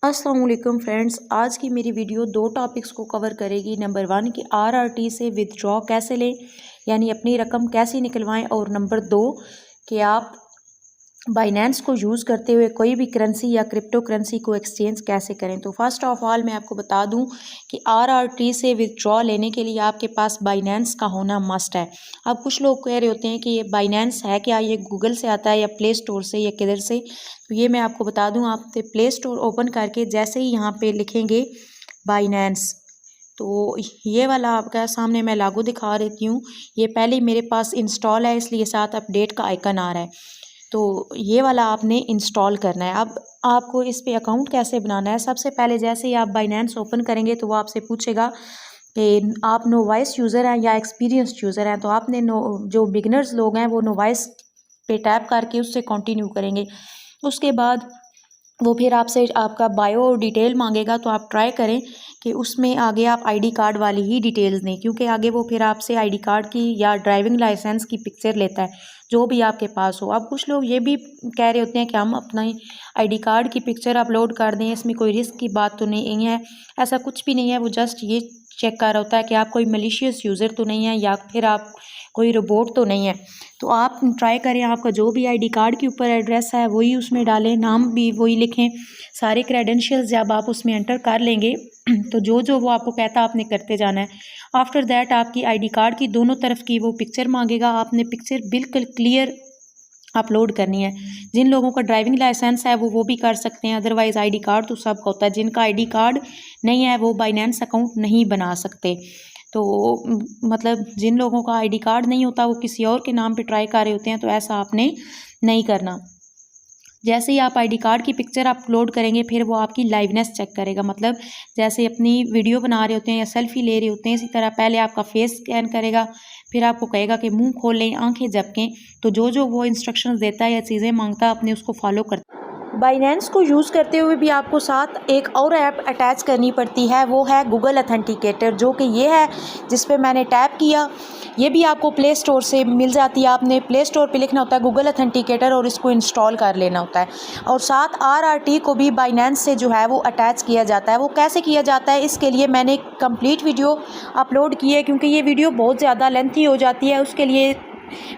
अस्सलाम वालेकुम फ्रेंड्स, आज की मेरी वीडियो दो टॉपिक्स को कवर करेगी। नंबर 1 कि आरआरटी से विदड्रॉ कैसे लें, यानी अपनी रकम कैसे निकलवाएं, और नंबर 2 कि आप बाइनेंस को यूज़ करते हुए कोई भी करेंसी या क्रिप्टो करेंसी को एक्सचेंज कैसे करें। तो फर्स्ट ऑफ ऑल मैं आपको बता दूं कि आरआरटी से विदड्रॉ लेने के लिए आपके पास बाइनेंस का होना मस्ट है। अब कुछ लोग कह रहे होते हैं कि ये बाइनेंस है क्या, ये गूगल से आता है या प्ले स्टोर से या किधर से। तो ये मैं आपको बता दूं, आप प्ले स्टोर ओपन करके जैसे ही यहाँ पे लिखेंगे बाइनेंस, तो ये वाला आपका सामने मैं लागू दिखा देती हूँ। ये पहले मेरे पास इंस्टॉल है, इसलिए साथ अपडेट का आइकन आ रहा है। तो ये वाला आपने इंस्टॉल करना है। अब आपको इस पे अकाउंट कैसे बनाना है, सबसे पहले जैसे ही आप बाइनेंस ओपन करेंगे तो वो आपसे पूछेगा कि आप नोवाइस यूज़र हैं या एक्सपीरियंस्ड यूज़र हैं। तो आपने जो बिगनर्स लोग हैं वो नोवाइस पे टैप करके उससे कंटिन्यू करेंगे। उसके बाद वो फिर आपसे आपका बायो डिटेल मांगेगा, तो आप ट्राई करें कि उसमें आगे आप आईडी कार्ड वाली ही डिटेल्स दें, क्योंकि आगे वो फिर आपसे आईडी कार्ड की या ड्राइविंग लाइसेंस की पिक्चर लेता है, जो भी आपके पास हो। अब कुछ लोग ये भी कह रहे होते हैं कि हम अपना आईडी कार्ड की पिक्चर अपलोड कर दें, इसमें कोई रिस्क की बात तो नहीं है। ऐसा कुछ भी नहीं है, वो जस्ट ये चेक कर रहा होता है कि आप कोई मलिशियस यूज़र तो नहीं है या फिर आप कोई रोबोट तो नहीं है। तो आप ट्राई करें, आपका जो भी आईडी कार्ड के ऊपर एड्रेस है वही उसमें डालें, नाम भी वही लिखें। सारे क्रेडेंशियल्स जब आप उसमें एंटर कर लेंगे तो जो वो आपको कहता है आपने करते जाना है। आफ्टर दैट आपकी आईडी कार्ड की दोनों तरफ की वो पिक्चर मांगेगा, आपने पिक्चर बिल्कुल क्लियर अपलोड करनी है। जिन लोगों का ड्राइविंग लाइसेंस है वो भी कर सकते हैं, अदरवाइज़ आईडी कार्ड तो सबका होता है। जिनका आईडी कार्ड नहीं है वो बाइनेंस अकाउंट नहीं बना सकते। तो मतलब जिन लोगों का आईडी कार्ड नहीं होता वो किसी और के नाम पे ट्राई कर रहे होते हैं, तो ऐसा आपने नहीं करना। जैसे ही आप आईडी कार्ड की पिक्चर अपलोड करेंगे फिर वो आपकी लाइवनेस चेक करेगा। मतलब जैसे अपनी वीडियो बना रहे होते हैं या सेल्फी ले रहे होते हैं, इसी तरह पहले आपका फेस स्कैन करेगा, फिर आपको कहेगा कि मुंह खोल लें, आंखें झपकें। तो जो वो इंस्ट्रक्शंस देता है या चीज़ें मांगता है आपने उसको फॉलो कर। बाइनेंस को यूज़ करते हुए भी आपको साथ एक और ऐप अटैच करनी पड़ती है, वो है गूगल अथेंटिकेटर, जो कि ये है जिस पे मैंने टैप किया। ये भी आपको प्ले स्टोर से मिल जाती है। आपने प्ले स्टोर पे लिखना होता है गूगल अथेंटिकेटर और इसको इंस्टॉल कर लेना होता है। और साथ आरआरटी को भी बाइनेंस से जो है वो अटैच किया जाता है। वो कैसे किया जाता है, इसके लिए मैंने एक कंप्लीट वीडियो अपलोड की है, क्योंकि ये वीडियो बहुत ज़्यादा लेंथी हो जाती है। उसके लिए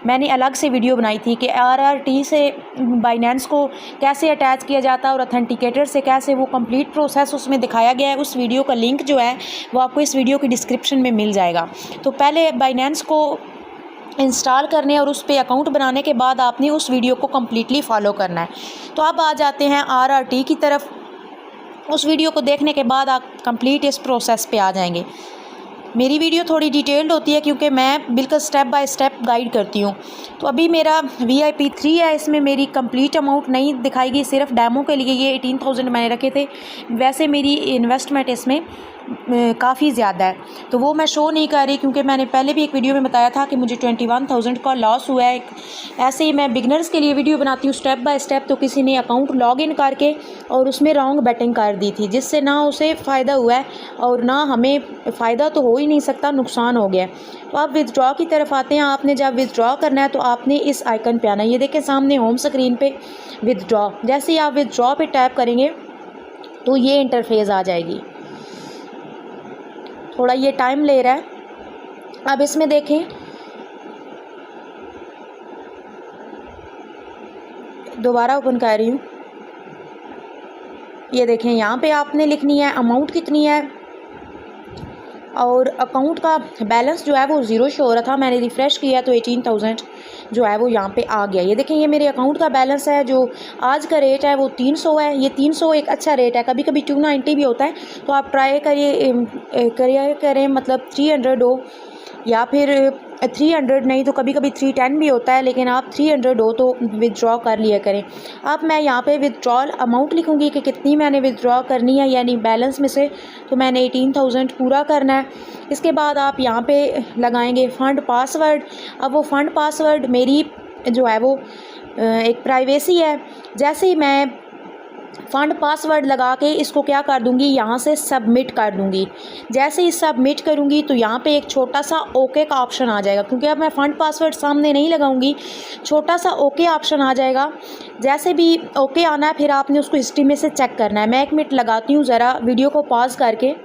मैंने अलग से वीडियो बनाई थी कि आरआरटी से बाइनेंस को कैसे अटैच किया जाता है और अथेंटिकेटर से कैसे, वो कंप्लीट प्रोसेस उसमें दिखाया गया है। उस वीडियो का लिंक जो है वो आपको इस वीडियो की डिस्क्रिप्शन में मिल जाएगा। तो पहले बाइनेंस को इंस्टॉल करने और उस पर अकाउंट बनाने के बाद आपने उस वीडियो को कम्प्लीटली फॉलो करना है। तो अब आ जाते हैं आरआरटी की तरफ। उस वीडियो को देखने के बाद आप कंप्लीट इस प्रोसेस पे आ जाएंगे। मेरी वीडियो थोड़ी डिटेल्ड होती है क्योंकि मैं बिल्कुल स्टेप बाय स्टेप गाइड करती हूँ। तो अभी मेरा VIP 3 है, इसमें मेरी कंप्लीट अमाउंट नहीं दिखाएगी, सिर्फ डेमो के लिए ये 18,000 मैंने रखे थे। वैसे मेरी इन्वेस्टमेंट इसमें काफ़ी ज़्यादा है, तो वो मैं शो नहीं कर रही, क्योंकि मैंने पहले भी एक वीडियो में बताया था कि मुझे 21,000 का लॉस हुआ है। ऐसे ही मैं बिगनर्स के लिए वीडियो बनाती हूँ स्टेप बाय स्टेप। तो किसी ने अकाउंट लॉगिन करके और उसमें रॉन्ग बेटिंग कर दी थी, जिससे ना उसे फ़ायदा हुआ है और ना हमें फ़ायदा तो हो ही नहीं सकता, नुकसान हो गया। तो आप विदड्रॉ की तरफ आते हैं। आपने जब विदड्रॉ करना है तो आपने इस आइकन पे आना है। ये देखें सामने होम स्क्रीन पे विदड्रॉ। जैसे ही आप विदड्रॉ पे टैप करेंगे तो ये इंटरफेस आ जाएगी। थोड़ा ये टाइम ले रहा है। अब इसमें देखें, दोबारा ओपन कर रही हूँ। ये देखें यहाँ पे आपने लिखनी है अमाउंट कितनी है, और अकाउंट का बैलेंस जो है वो 0 शो हो रहा था। मैंने रिफ़्रेश किया तो 18,000 जो है वो यहाँ पे आ गया। ये देखें ये मेरे अकाउंट का बैलेंस है। जो आज का रेट है वो 300 है। ये 300 एक अच्छा रेट है, कभी कभी 290 भी होता है। तो आप ट्राई करें मतलब 300 हो, या फिर 300 नहीं तो कभी कभी 310 भी होता है, लेकिन आप 300 हो तो विदड्रॉ कर लिया करें। अब मैं यहाँ पे विदड्रॉल अमाउंट लिखूँगी कि कितनी मैंने विदड्रॉ करनी है, यानी बैलेंस में से। तो मैंने 18,000 पूरा करना है। इसके बाद आप यहाँ पे लगाएंगे फ़ंड पासवर्ड। अब वो फ़ंड पासवर्ड मेरी जो है वो एक प्राइवेसी है। जैसे ही मैं फ़ंड पासवर्ड लगा के इसको क्या कर दूँगी, यहाँ से सबमिट कर दूँगी। जैसे ही सबमिट करूँगी तो यहाँ पे एक छोटा सा ओके का ऑप्शन आ जाएगा, क्योंकि अब मैं फ़ंड पासवर्ड सामने नहीं लगाऊँगी, छोटा सा ओके ऑप्शन आ जाएगा। जैसे भी ओके आना है फिर आपने उसको हिस्ट्री में से चेक करना है। मैं 1 मिनट लगाती हूँ ज़रा वीडियो को पॉज़ करके।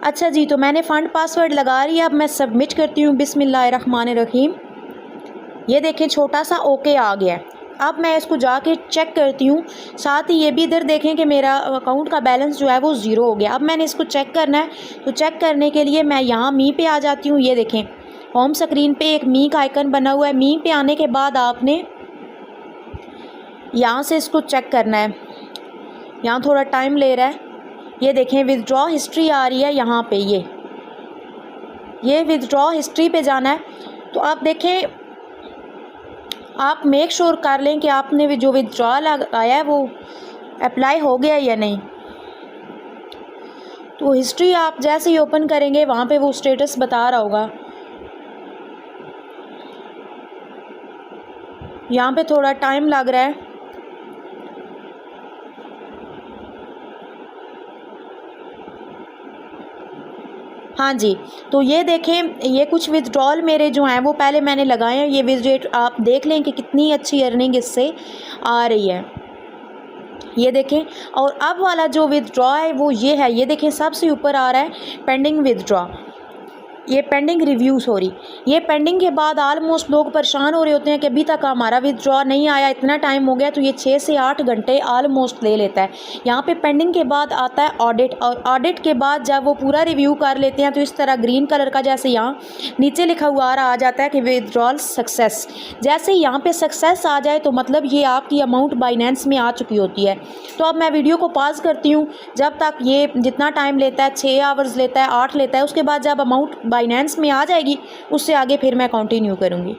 अच्छा जी, तो मैंने फ़ंड पासवर्ड लगा रही है, अब मैं सबमिट करती हूँ। बिस्मिल्लाहिर्रहमानिर्रहीम। ये देखें छोटा सा ओके आ गया है। अब मैं इसको जाके चेक करती हूँ। साथ ही ये भी इधर देखें कि मेरा अकाउंट का बैलेंस जो है वो ज़ीरो हो गया। अब मैंने इसको चेक करना है, तो चेक करने के लिए मैं यहाँ मी पे आ जाती हूँ। ये देखें होम स्क्रीन पे एक मी का आइकन बना हुआ है। मी पे आने के बाद आपने यहाँ से इसको चेक करना है। यहाँ थोड़ा टाइम ले रहा है। ये देखें विथड्रॉ हिस्ट्री आ रही है यहाँ पे, ये विथड्रॉ हिस्ट्री पे जाना है। तो आप देखें, आप मेक श्योर कर लें कि आपने जो विथड्रॉ लगाया है वो अप्लाई हो गया या नहीं। तो हिस्ट्री आप जैसे ही ओपन करेंगे वहाँ पे वो स्टेटस बता रहा होगा। यहाँ पे थोड़ा टाइम लग रहा है। हाँ जी, तो ये देखें, ये कुछ विथड्रॉल मेरे जो हैं वो पहले मैंने लगाए हैं। ये विजिट आप देख लें कि कितनी अच्छी अर्निंग इससे आ रही है। ये देखें, और अब वाला जो विथड्रॉ है वो ये है। ये देखें सबसे ऊपर आ रहा है पेंडिंग विथड्रॉ, ये पेंडिंग रिव्यू सॉरी। ये पेंडिंग के बाद आलमोस्ट लोग परेशान हो रहे होते हैं कि अभी तक हमारा विथड्रॉ नहीं आया, इतना टाइम हो गया। तो ये 6 से 8 घंटे आलमोस्ट ले लेता है। यहाँ पे पेंडिंग के बाद आता है ऑडिट, और ऑडिट के बाद जब वो पूरा रिव्यू कर लेते हैं तो इस तरह ग्रीन कलर का जैसे यहाँ नीचे लिखा हुआ आ जाता है कि विथड्रॉल सक्सेस। जैसे ही यहाँ पे सक्सेस आ जाए तो मतलब ये आपकी अमाउंट बाइनेंस में आ चुकी होती है। तो अब मैं वीडियो को पॉज करती हूँ। जब तक ये जितना टाइम लेता है, 6 आवर्स लेता है, 8 लेता है, उसके बाद जब अमाउंट बाइनेंस में आ जाएगी उससे आगे फिर मैं कंटिन्यू करूँगी।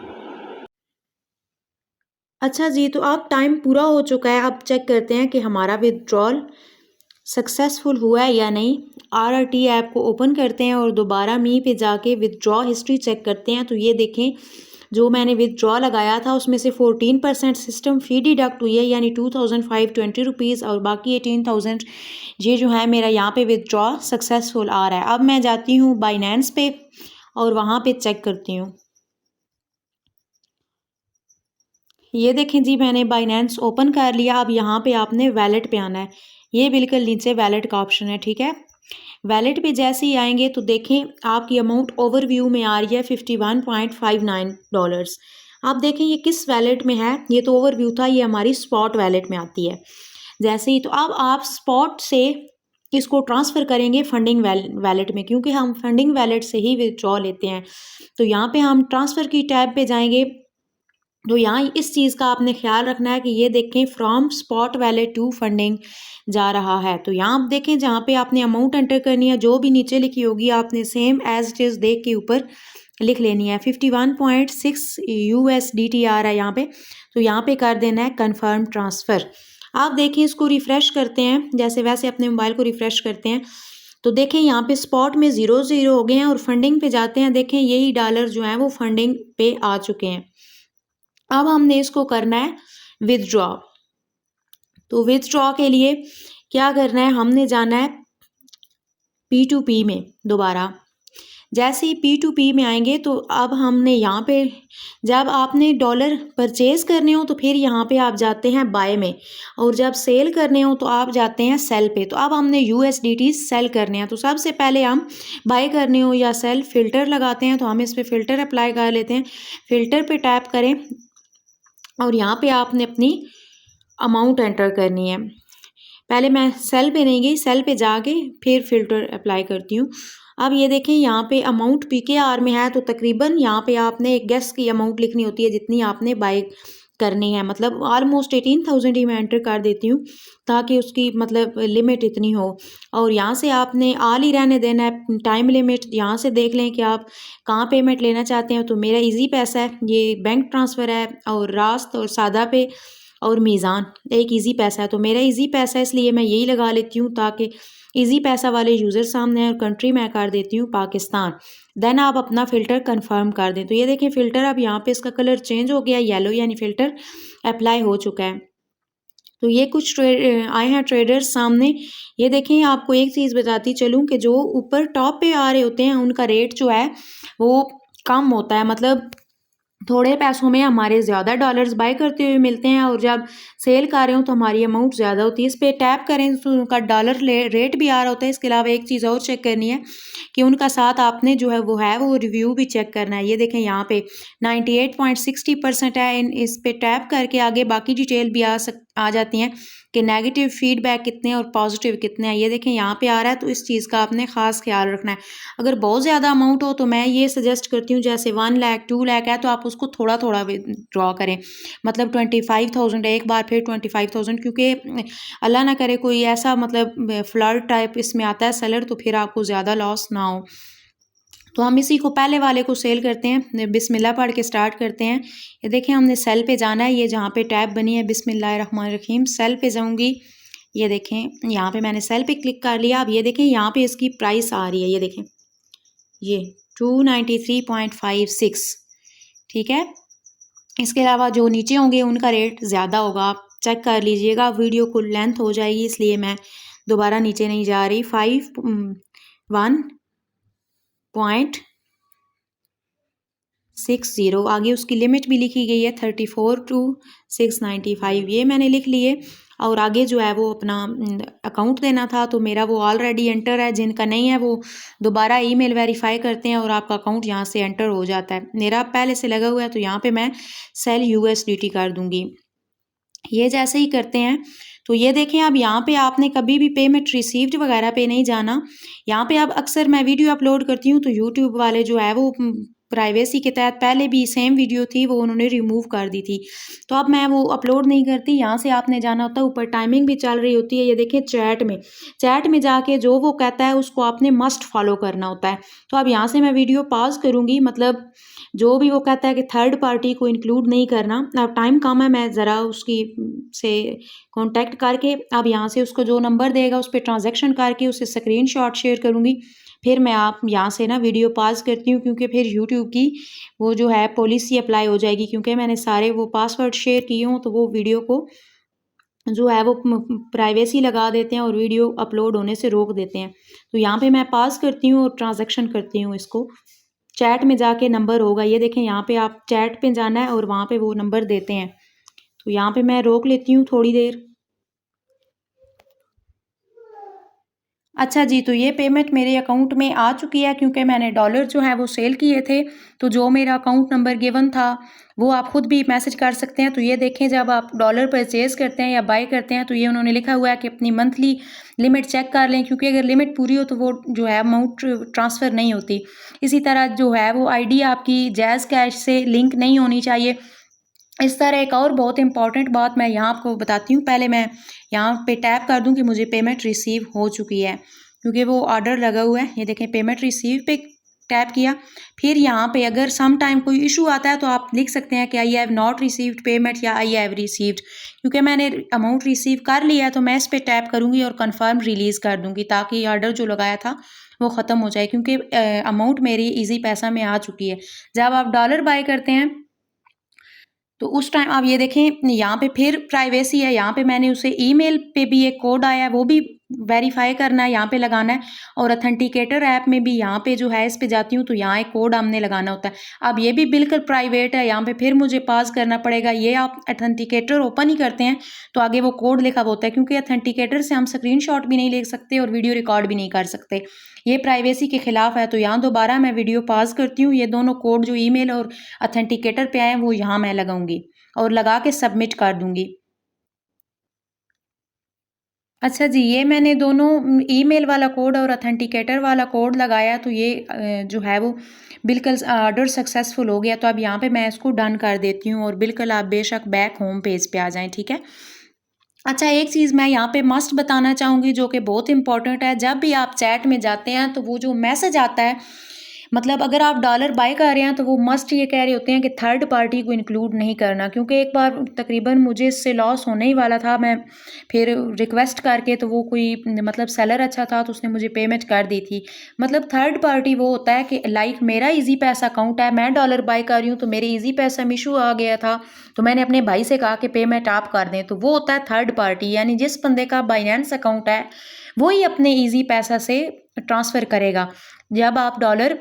अच्छा जी, तो अब टाइम पूरा हो चुका है। अब चेक करते हैं कि हमारा विथड्रॉल सक्सेसफुल हुआ है या नहीं। आरआरटी ऐप को ओपन करते हैं और दोबारा मी पे जाके विथड्रॉ हिस्ट्री चेक करते हैं। तो ये देखें, जो मैंने विथड्रॉ लगाया था उसमें से 14% सिस्टम फ़ी डिडक्ट हुई है, यानी 2520 रुपीज़, और बाकी 18,000 ये जो है मेरा यहाँ पे विथड्रॉ सक्सेसफुल आ रहा है। अब मैं जाती हूँ बाइनेंस पे और वहाँ पे चेक करती हूँ। ये देखें जी, मैंने बाइनेंस ओपन कर लिया। अब यहाँ पे आपने वैलेट पे आना है। ये बिल्कुल नीचे वैलेट का ऑप्शन है, ठीक है। वैलेट पे जैसे ही आएंगे तो देखें आपकी अमाउंट ओवरव्यू में आ रही है $51.59। आप देखें ये किस वैलेट में है, ये तो ओवरव्यू था, ये हमारी स्पॉट वैलेट में आती है। जैसे ही तो अब आप स्पॉट से इसको ट्रांसफ़र करेंगे फंडिंग वैलेट में, क्योंकि हम फंडिंग वैलेट से ही विथड्रॉ लेते हैं। तो यहाँ पे हम ट्रांसफ़र की टैब पे जाएंगे। तो यहाँ इस चीज़ का आपने ख्याल रखना है कि ये देखें from spot wallet to funding जा रहा है। तो यहाँ आप देखें जहाँ पे आपने अमाउंट एंटर करनी है, जो भी नीचे लिखी होगी आपने सेम एज इट इज़ देख के ऊपर लिख लेनी है। 51.6 USDT आ रहा है यहाँ पे, तो यहाँ पे कर देना है कन्फर्म ट्रांसफ़र। आप देखिए इसको रिफ़्रेश करते हैं, जैसे वैसे अपने मोबाइल को रिफ़्रेश करते हैं तो देखें यहाँ पे स्पॉट में 0 हो गए हैं, और फंडिंग पे जाते हैं, देखें यही डॉलर जो है वो फंडिंग पे आ चुके हैं। अब हमने इसको करना है विथड्रॉ। तो विथड्रॉ के लिए क्या करना है, हमने जाना है P2P में दोबारा। जैसे ही P2P में आएंगे तो अब हमने यहाँ पे जब आपने डॉलर परचेज़ करने हो तो फिर यहाँ पे आप जाते हैं बाय में, और जब सेल करने हो तो आप जाते हैं सेल पे। तो अब हमने USDT सेल करने हैं, तो सबसे पहले हम बाय करने हो या सेल फ़िल्टर लगाते हैं, तो हम इस पर फ़िल्टर अप्लाई कर लेते हैं। फ़िल्टर पे टैप करें और यहाँ पे आपने अपनी अमाउंट एंटर करनी है। पहले मैं सेल पे नहीं गई, सेल पे जाके फिर फ़िल्टर अप्लाई करती हूँ। अब ये देखें यहाँ पे अमाउंट PKR में है, तो तकरीबन यहाँ पे आपने एक गेस की अमाउंट लिखनी होती है जितनी आपने बाय करनी है। मतलब ऑलमोस्ट 18,000 ही मैं एंटर कर देती हूँ ताकि उसकी मतलब लिमिट इतनी हो। और यहाँ से आपने ऑल ही रहने देना है। टाइम लिमिट यहाँ से देख लें कि आप कहाँ पेमेंट लेना चाहते हैं। तो मेरा ईजी पैसा है, ये बैंक ट्रांसफ़र है, और रास्त और सादा पे और मीज़ान एक ईजी पैसा है। तो मेरा ईजी पैसा है, इसलिए मैं यही लगा लेती हूँ ताकि ईजी पैसा वाले यूज़र सामने आए। और कंट्री मैं कर देती हूँ पाकिस्तान। देन आप अपना फ़िल्टर कंफर्म कर दें। तो ये देखें फ़िल्टर अब यहाँ पे इसका कलर चेंज हो गया येलो, यानी फ़िल्टर अप्लाई हो चुका है। तो ये कुछ आए हैं ट्रेडर्स सामने। ये देखें, आपको एक चीज़ बताती चलूँ कि जो ऊपर टॉप पे आ रहे होते हैं उनका रेट जो है वो कम होता है, मतलब थोड़े पैसों में हमारे ज़्यादा डॉलर्स बाय करते हुए मिलते हैं, और जब सेल कर रहे हो तो हमारी अमाउंट ज़्यादा होती है। इस पे टैप करें तो उनका डॉलर रेट भी आ रहा होता है। इसके अलावा एक चीज़ और चेक करनी है कि उनका साथ आपने जो है वो रिव्यू भी चेक करना है। ये देखें यहाँ पे 98.60% है। इस पे टैप करके आगे बाकी डिटेल भी आ जाती हैं कि नेगेटिव फीडबैक कितने और पॉजिटिव कितने हैं। ये देखें यहाँ पे आ रहा है, तो इस चीज़ का आपने ख़ास ख्याल रखना है। अगर बहुत ज़्यादा अमाउंट हो तो मैं ये सजेस्ट करती हूँ, जैसे 1 लाख 2 लाख है तो आप उसको थोड़ा थोड़ा ड्रॉ करें, मतलब 25,000 एक बार, फिर 25,000, क्योंकि अल्लाह ना करे कोई ऐसा मतलब फ्लड टाइप इसमें आता है सेलर, तो फिर आपको ज़्यादा लॉस ना हो। तो हम इसी को पहले वाले को सेल करते हैं, बिस्मिल्लाह पढ़ के स्टार्ट करते हैं। ये देखें, हमने सेल पे जाना है। ये जहाँ पे टैब बनी है बिस्मिल्लाहिर्रहमानिर्रहीम, सेल पे जाऊँगी। ये देखें यहाँ पे मैंने सेल पे क्लिक कर लिया। अब ये देखें यहाँ पे इसकी प्राइस आ रही है, ये देखें ये 293.56, ठीक है। इसके अलावा जो नीचे होंगे उनका रेट ज़्यादा होगा, आप चेक कर लीजिएगा। वीडियो को लेंथ हो जाएगी इसलिए मैं दोबारा नीचे नहीं जा रही। 51.60, आगे उसकी लिमिट भी लिखी गई है 34 to 695, ये मैंने लिख लिए। और आगे जो है वो अपना अकाउंट देना था, तो मेरा वो ऑलरेडी एंटर है। जिनका नहीं है वो दोबारा ईमेल वेरीफाई करते हैं और आपका अकाउंट यहाँ से एंटर हो जाता है। मेरा पहले से लगा हुआ है, तो यहाँ पे मैं सेल USDT कर दूंगी। ये जैसे ही करते हैं तो ये देखें, अब यहाँ पे आपने कभी भी पेमेंट रिसीव्ड वगैरह पे नहीं जाना। यहाँ पे अब अक्सर मैं वीडियो अपलोड करती हूँ तो यूट्यूब वाले जो है वो प्राइवेसी के तहत पहले भी सेम वीडियो थी वो उन्होंने रिमूव कर दी थी, तो अब मैं वो अपलोड नहीं करती। यहाँ से आपने जाना होता है, ऊपर टाइमिंग भी चल रही होती है। ये देखें, चैट में जाके जो वो कहता है उसको आपने मस्ट फॉलो करना होता है। तो अब यहाँ से मैं वीडियो पॉज करूँगी, मतलब जो भी वो कहता है कि थर्ड पार्टी को इंक्लूड नहीं करना। अब टाइम कम है, मैं ज़रा उसकी से कांटेक्ट करके अब यहाँ से उसको जो नंबर देगा उस पर ट्रांजैक्शन करके उसे स्क्रीनशॉट शेयर करूँगी। फिर मैं आप यहाँ से ना वीडियो पॉज करती हूँ, क्योंकि फिर यूट्यूब की वो जो है पॉलिसी अप्लाई हो जाएगी, क्योंकि मैंने सारे वो पासवर्ड शेयर किए हों तो वो वीडियो को जो है वो प्राइवेसी लगा देते हैं और वीडियो अपलोड होने से रोक देते हैं। तो यहाँ पे मैं पॉज करती हूँ और ट्रांजैक्शन करती हूँ इसको। चैट में जाके नंबर होगा, ये देखें यहाँ पे आप चैट पे जाना है और वहाँ पे वो नंबर देते हैं। तो यहाँ पे मैं रोक लेती हूँ थोड़ी देर। अच्छा जी, तो ये पेमेंट मेरे अकाउंट में आ चुकी है, क्योंकि मैंने डॉलर जो है वो सेल किए थे। तो जो मेरा अकाउंट नंबर गिवन था वो आप खुद भी मैसेज कर सकते हैं। तो ये देखें, जब आप डॉलर परचेज़ करते हैं या बाय करते हैं तो ये उन्होंने लिखा हुआ है कि अपनी मंथली लिमिट चेक कर लें, क्योंकि अगर लिमिट पूरी हो तो वो जो है अमाउंट ट्रांसफ़र नहीं होती। इसी तरह जो है वो आईडी आपकी जैज़ कैश से लिंक नहीं होनी चाहिए। इस तरह एक और बहुत इंपॉर्टेंट बात मैं यहाँ आपको बताती हूँ। पहले मैं यहाँ पे टैप कर दूँ कि मुझे पेमेंट रिसीव हो चुकी है, क्योंकि वो ऑर्डर लगा हुआ है। ये देखें, पेमेंट रिसीव पे टैप किया। फिर यहाँ पे अगर सम टाइम कोई इशू आता है तो आप लिख सकते हैं कि I have not received payment या आई हैव रिसीव्ड। क्योंकि मैंने अमाउंट रिसीव कर लिया है तो मैं इस पर टैप करूँगी और कन्फर्म रिलीज़ कर दूँगी, ताकि ऑर्डर जो लगाया था वो ख़त्म हो जाए, क्योंकि अमाउंट मेरी ईजी पैसा में आ चुकी है। जब आप डॉलर बाय करते हैं तो उस टाइम आप ये देखें, यहाँ पे फिर प्राइवेसी है। यहाँ पे मैंने उसे ईमेल पे भी एक कोड आया है, वो भी वेरीफाई करना है, यहाँ पे लगाना है। और अथेंटिकेटर ऐप में भी यहाँ पे जो है इस पे जाती हूँ तो यहाँ एक कोड हमने लगाना होता है। अब ये भी बिल्कुल प्राइवेट है, यहाँ पे फिर मुझे पास करना पड़ेगा। ये आप अथेंटिकेटर ओपन ही करते हैं तो आगे वो कोड लिखा होता है, क्योंकि अथेंटिकेटर से हम स्क्रीनशॉट भी नहीं ले सकते और वीडियो रिकॉर्ड भी नहीं कर सकते। ये प्राइवेसी के खिलाफ है। तो यहाँ दोबारा मैं वीडियो पॉज करती हूँ। ये दोनों कोड जो ईमेल और अथेंटिकेटर पे आए वो यहाँ मैं लगाऊंगी और लगा के सबमिट कर दूंगी। अच्छा जी, ये मैंने दोनों ईमेल वाला कोड और अथेंटिकेटर वाला कोड लगाया, तो ये जो है वो बिल्कुल ऑर्डर सक्सेसफुल हो गया। तो अब यहाँ पे मैं इसको डन कर देती हूँ और बिल्कुल आप बेशक बैक होम पेज पे आ जाएं, ठीक है। अच्छा, एक चीज़ मैं यहाँ पे मस्ट बताना चाहूँगी जो कि बहुत इंपॉर्टेंट है। जब भी आप चैट में जाते हैं तो वो जो मैसेज आता है, मतलब अगर आप डॉलर बाय कर रहे हैं तो वो मस्ट ये कह रहे होते हैं कि थर्ड पार्टी को इंक्लूड नहीं करना, क्योंकि एक बार तकरीबन मुझे इससे लॉस होने ही वाला था। मैं फिर रिक्वेस्ट करके तो वो कोई मतलब सेलर अच्छा था तो उसने मुझे पेमेंट कर दी थी। मतलब थर्ड पार्टी वो होता है कि लाइक मेरा इजी पैसा अकाउंट है, मैं डॉलर बाय कर रही हूँ तो मेरे इजी पैसा में इशू आ गया था तो मैंने अपने भाई से कहा कि पेमेंट आप कर दें, तो वो होता है थर्ड पार्टी। यानी जिस बंदे का बाइनेंस अकाउंट है वो ही अपने इजी पैसा से ट्रांसफ़र करेगा जब आप डॉलर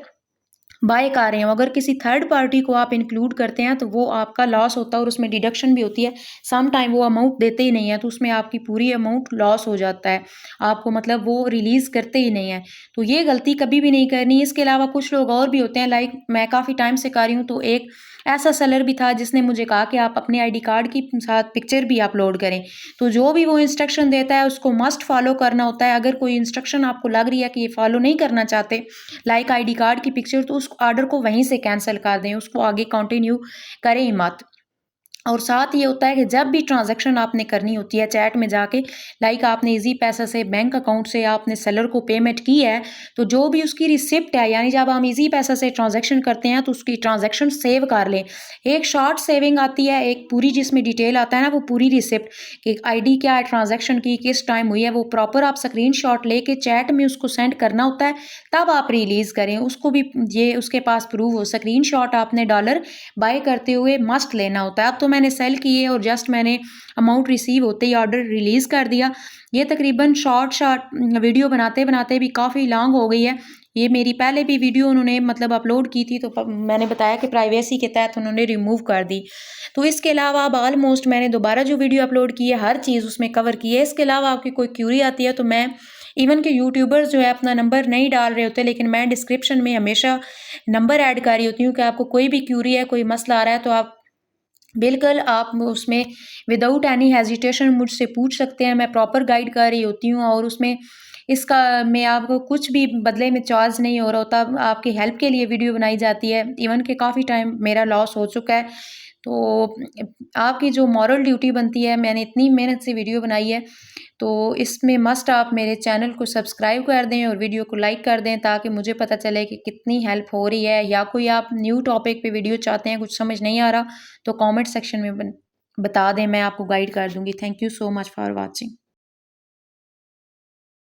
बाय कर रहे हो। अगर किसी थर्ड पार्टी को आप इंक्लूड करते हैं तो वो आपका लॉस होता है और उसमें डिडक्शन भी होती है। सम टाइम वो अमाउंट देते ही नहीं है तो उसमें आपकी पूरी अमाउंट लॉस हो जाता है, आपको मतलब वो रिलीज़ करते ही नहीं है। तो ये गलती कभी भी नहीं करनी। इसके अलावा कुछ लोग और भी होते हैं, लाइक मैं काफ़ी टाइम से कर रही हूँ तो एक ऐसा सेलर भी था जिसने मुझे कहा कि आप अपने आईडी कार्ड की साथ पिक्चर भी अपलोड करें। तो जो भी वो इंस्ट्रक्शन देता है उसको मस्ट फॉलो करना होता है। अगर कोई इंस्ट्रक्शन आपको लग रही है कि ये फॉलो नहीं करना चाहते, लाइक आईडी कार्ड की पिक्चर, तो उस ऑर्डर को वहीं से कैंसिल कर दें, उसको आगे कंटिन्यू करें ही मत। और साथ ये होता है कि जब भी ट्रांजैक्शन आपने करनी होती है चैट में जाके, लाइक आपने इजी पैसा से बैंक अकाउंट से आपने सेलर को पेमेंट की है, तो जो भी उसकी रिसिप्ट है, यानी जब हम इजी पैसा से ट्रांजैक्शन करते हैं तो उसकी ट्रांजैक्शन सेव कर लें। एक शॉर्ट सेविंग आती है, एक पूरी जिसमें डिटेल आता है ना, वो पूरी रिसिप्ट कि आईडी क्या है, ट्रांजैक्शन की किस टाइम हुई है, वो प्रॉपर आप स्क्रीनशॉट लेके चैट में उसको सेंड करना होता है, तब आप रिलीज़ करें उसको भी। ये उसके पास प्रूफ हो, स्क्रीनशॉट आपने डॉलर बाय करते हुए मस्ट लेना होता है। अब तो मैंने सेल किए और जस्ट मैंने अमाउंट रिसीव होते ही ऑर्डर रिलीज़ कर दिया। ये तकरीबन शॉर्ट वीडियो बनाते बनाते भी काफ़ी लॉन्ग हो गई है। ये मेरी पहले भी वीडियो उन्होंने मतलब अपलोड की थी तो मैंने बताया कि प्राइवेसी के तहत उन्होंने रिमूव कर दी। तो इसके अलावा अब ऑलमोस्ट मैंने दोबारा जो वीडियो अपलोड की है हर चीज़ उसमें कवर की है। इसके अलावा आपकी कोई क्यूरी आती है तो मैं इवन के यूट्यूबर्स जो है अपना नंबर नहीं डाल रहे होते, लेकिन मैं डिस्क्रिप्शन में हमेशा नंबर ऐड कर रही होती हूँ कि आपको कोई भी क्यूरी है, कोई मसला आ रहा है तो आप बिल्कुल आप उसमें विदाउट एनी हेजिटेशन मुझसे पूछ सकते हैं। मैं प्रॉपर गाइड कर रही होती हूँ और उसमें इसका मैं आपको कुछ भी बदले में चार्ज नहीं हो रहा होता। आपकी हेल्प के लिए वीडियो बनाई जाती है। इवन के काफ़ी टाइम मेरा लॉस हो चुका है। तो आपकी जो मॉरल ड्यूटी बनती है, मैंने इतनी मेहनत से वीडियो बनाई है तो इसमें मस्ट आप मेरे चैनल को सब्सक्राइब कर दें और वीडियो को लाइक कर दें ताकि मुझे पता चले कि कितनी हेल्प हो रही है। या कोई आप न्यू टॉपिक पे वीडियो चाहते हैं, कुछ समझ नहीं आ रहा, तो कमेंट सेक्शन में बता दें, मैं आपको गाइड कर दूँगी। Thank you so much for watching.